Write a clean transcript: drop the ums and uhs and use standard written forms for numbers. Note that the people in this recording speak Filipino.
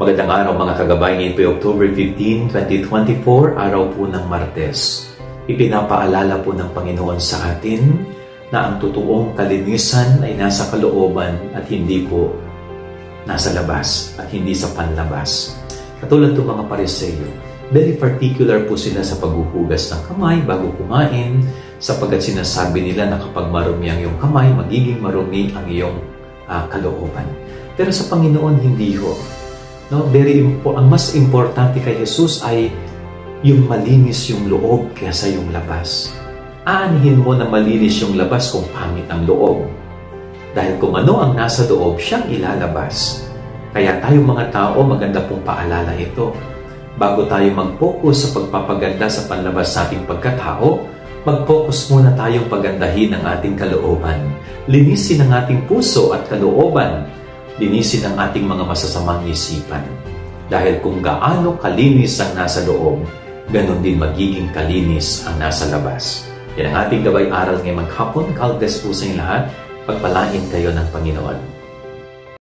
Magandang araw mga kagabay, ngayon po October 15, 2024, araw po ng Martes. Ipinapaalala po ng Panginoon sa atin na ang totoong kalinisan ay nasa kalooban at hindi po nasa labas at hindi sa panlabas. Katulad ng mga Pariseo, very particular po sila sa paghuhugas ng kamay bago kumain, sapagkat sinasabi nila na kapag marumi ang iyong kamay, magiging marumi ang iyong kalooban. Pero sa Panginoon, hindi ho. No? Ang mas importante kay Jesus ay yung malinis yung loob kaysa yung labas. Aanhin mo na malinis yung labas kung pangit ang loob. Dahil kung ano ang nasa loob, siyang ilalabas. Kaya tayong mga tao, maganda pong paalala ito. Bago tayo mag-focus sa pagpapaganda sa panlabas nating pagkatao, mag-focus muna tayong pagandahin ang ating kalooban. Linisin ang ating puso at kalooban. Linisin ang ating mga masasamang isipan. Dahil kung gaano kalinis ang nasa loob, ganon din magiging kalinis ang nasa labas. Yan ang ating gabay aral ngayong maghapon. God bless po sa inyo lahat. Pagpalain kayo ng Panginoon.